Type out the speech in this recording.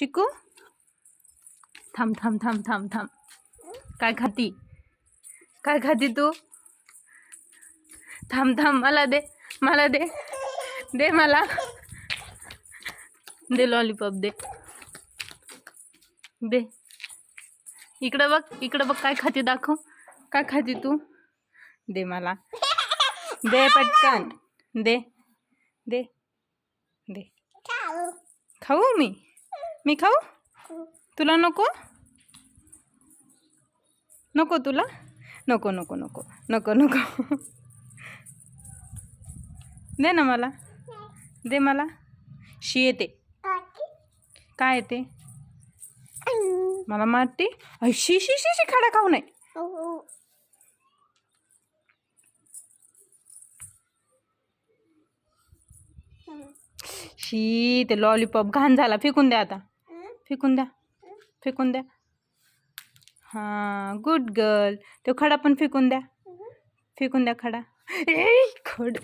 चिकू थांब थांब थांब थांब थांब. काय खाती? काय खाती तू? थांब थांब, मला दे, मला दे, दे मला, दे लॉलीपॉप, दे दे. इकडं बघ, इकडं बघ, काय खाती दाखव. काय खाती तू? दे मला, दे पटकन, दे दे दे. खाऊ मी खाऊ? तुला नको? नको तुला? नको नको नको नको नको. दे ना मला, दे मला. शी येते. काय येते? मला मारते. शी शी शी शी, खडा खाऊ नये. शी, ते लॉलीपॉप घाण झाला, फेकून द्या आता. फेकून द्या, फेकून द्या. हां, गुड गर्ल. तो खडा पण फेकून द्या, फेकून द्या खडा. ए खड.